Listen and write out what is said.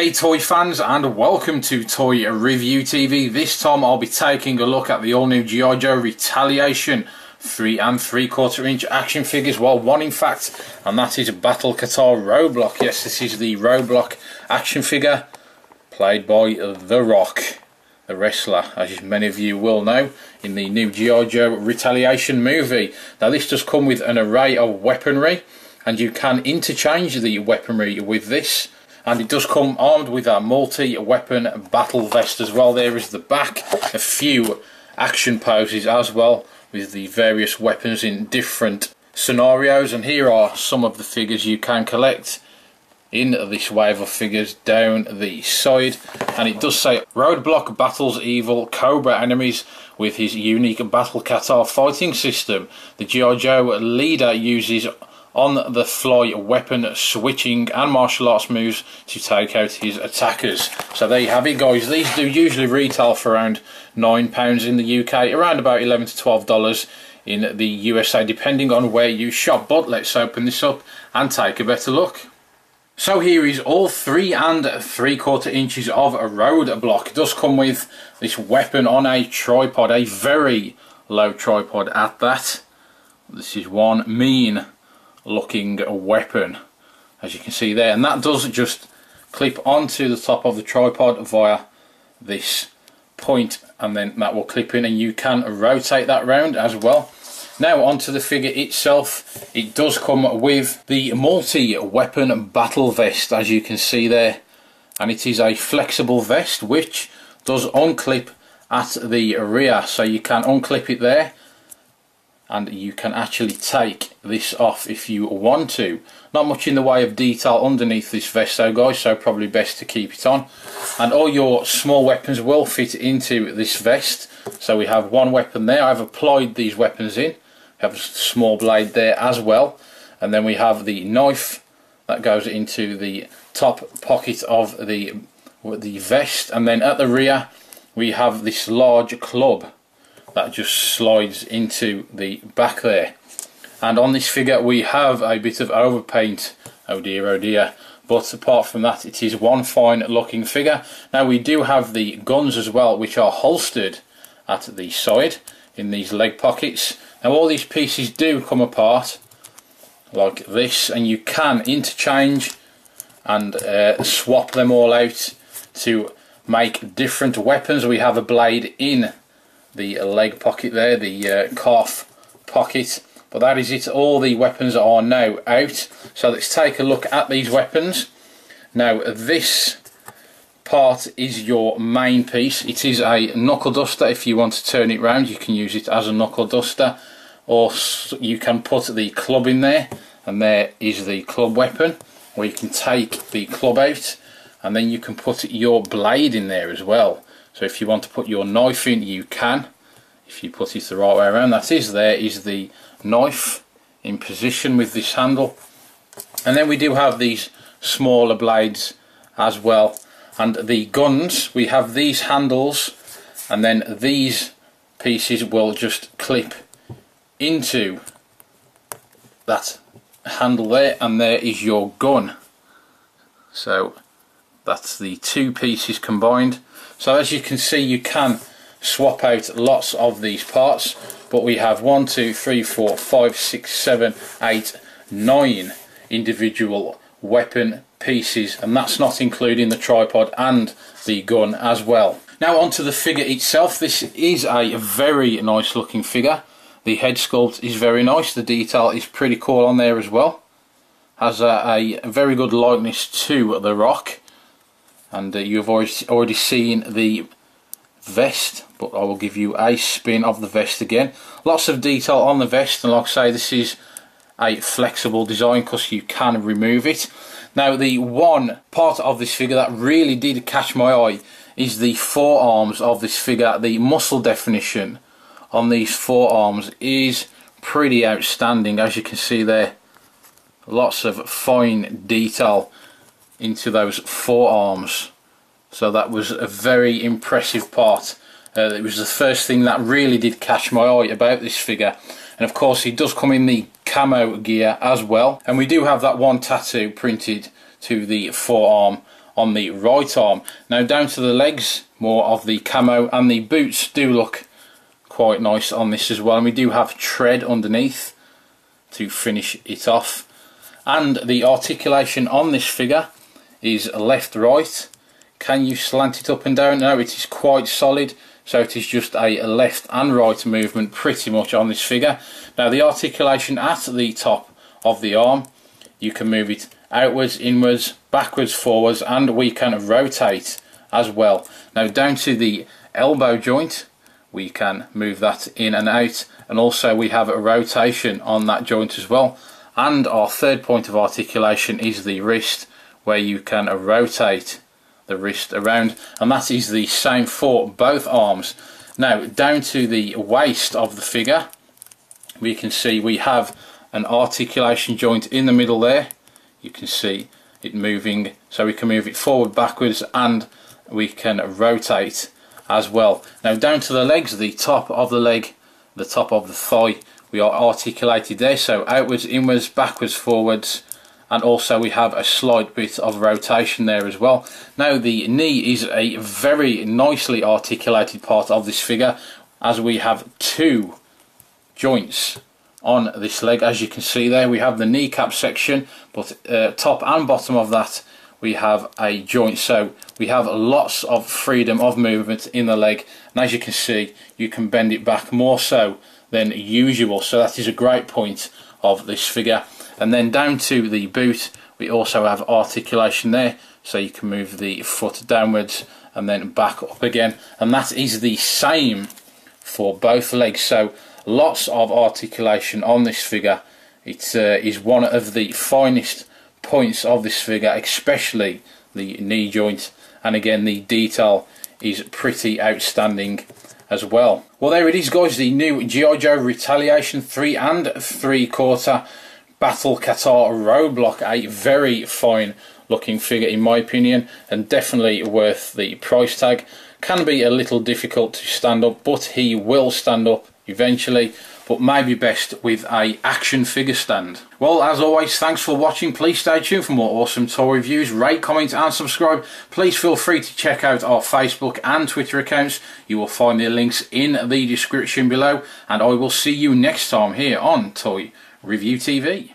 G'day toy fans and welcome to Toy Review TV. This time I'll be taking a look at the all new G.I. Joe Retaliation 3 3/4 inch action figures, well one in fact, and that is Battle-Kata Roadblock. Yes, this is the Roadblock action figure played by The Rock, the wrestler, as many of you will know, in the new G.I. Joe Retaliation movie. Now this does come with an array of weaponry and you can interchange the weaponry with this. And it does come armed with a multi-weapon battle vest as well. There is the back, a few action poses as well, with the various weapons in different scenarios. And here are some of the figures you can collect in this wave of figures down the side. And it does say, Roadblock battles evil COBRA enemies with his unique Battle-Kata fighting system. The G.I. Joe leader uses on-the-fly weapon switching and martial arts moves to take out his attackers. So there you have it, guys. These do usually retail for around £9 in the UK, around about $11 to $12 in the USA, depending on where you shop. But let's open this up and take a better look. So here is all 3 3/4 inches of a Roadblock. It does come with this weapon on a tripod, a very low tripod at that. This is one mean looking weapon, as you can see there, and that does just clip onto the top of the tripod via this point, and then that will clip in and you can rotate that round as well. Now onto the figure itself. It does come with the multi-weapon battle vest, as you can see there, and it is a flexible vest which does unclip at the rear, so you can unclip it there and you can actually take this off if you want to. Not much in the way of detail underneath this vest though, guys, so probably best to keep it on. And all your small weapons will fit into this vest. So we have one weapon there. I've applied these weapons in. We have a small blade there as well. And then we have the knife that goes into the top pocket of the vest. And then at the rear we have this large club that just slides into the back there. And on this figure we have a bit of overpaint, oh dear, but apart from that it is one fine looking figure. Now we do have the guns as well, which are holstered at the side in these leg pockets. Now all these pieces do come apart like this, and you can interchange and swap them all out to make different weapons. We have a blade in the leg pocket there, the calf pocket, but that is it. All the weapons are now out. So let's take a look at these weapons. Now this part is your main piece. It is a knuckle duster. If you want to turn it round you can use it as a knuckle duster, or you can put the club in there, and there is the club weapon, or you can take the club out and then you can put your blade in there as well. So if you want to put your knife in, you can, if you put it the right way around. That is, there is the knife in position with this handle. And then we do have these smaller blades as well. And the guns, we have these handles, and then these pieces will just clip into that handle there, and there is your gun. So that's the two pieces combined. So as you can see, you can swap out lots of these parts, but we have 1, 2, 3, 4, 5, 6, 7, 8, 9 individual weapon pieces, and that's not including the tripod and the gun as well. Now onto the figure itself. This is a very nice looking figure. The head sculpt is very nice. The detail is pretty cool on there as well. Has a very good likeness to The Rock. And you've already seen the vest, but I will give you a spin of the vest again. Lots of detail on the vest, and like I say, this is a flexible design because you can remove it. Now the one part of this figure that really did catch my eye is the forearms of this figure. The muscle definition on these forearms is pretty outstanding, as you can see there. Lots of fine detail into those forearms, so that was a very impressive part. It was the first thing that really did catch my eye about this figure. And of course he does come in the camo gear as well, and we do have that one tattoo printed to the forearm on the right arm. Now down to the legs, more of the camo, and the boots do look quite nice on this as well, and we do have tread underneath to finish it off. And the articulation on this figure is left right. Can you slant it up and down? No, it is quite solid, so it is just a left and right movement pretty much on this figure. Now the articulation at the top of the arm, you can move it outwards, inwards, backwards, forwards, and we can rotate as well. Now down to the elbow joint, we can move that in and out, and also we have a rotation on that joint as well. And our third point of articulation is the wrist, where you can rotate the wrist around, and that is the same for both arms. Now down to the waist of the figure, we can see we have an articulation joint in the middle there. You can see it moving, so we can move it forward, backwards, and we can rotate as well. Now down to the legs, the top of the leg, the top of the thigh, we are articulated there, so outwards, inwards, backwards, forwards, and also we have a slight bit of rotation there as well. Now the knee is a very nicely articulated part of this figure, as we have two joints on this leg. As you can see there, we have the kneecap section, but top and bottom of that we have a joint, so we have lots of freedom of movement in the leg, and as you can see, you can bend it back more so than usual, so that is a great point of this figure. And then down to the boot, we also have articulation there, so you can move the foot downwards and then back up again, and that is the same for both legs, so lots of articulation on this figure. It is one of the finest points of this figure, especially the knee joint, and again the detail is pretty outstanding as well. Well, there it is guys, the new G.I. Joe Retaliation 3 3/4 Battle-Kata Roadblock. A very fine looking figure in my opinion, and definitely worth the price tag. Can be a little difficult to stand up, but he will stand up eventually, but maybe best with a action figure stand. Well, as always, thanks for watching. Please stay tuned for more awesome toy reviews. Rate, comment and subscribe. Please feel free to check out our Facebook and Twitter accounts. You will find the links in the description below, and I will see you next time here on Toy Review TV.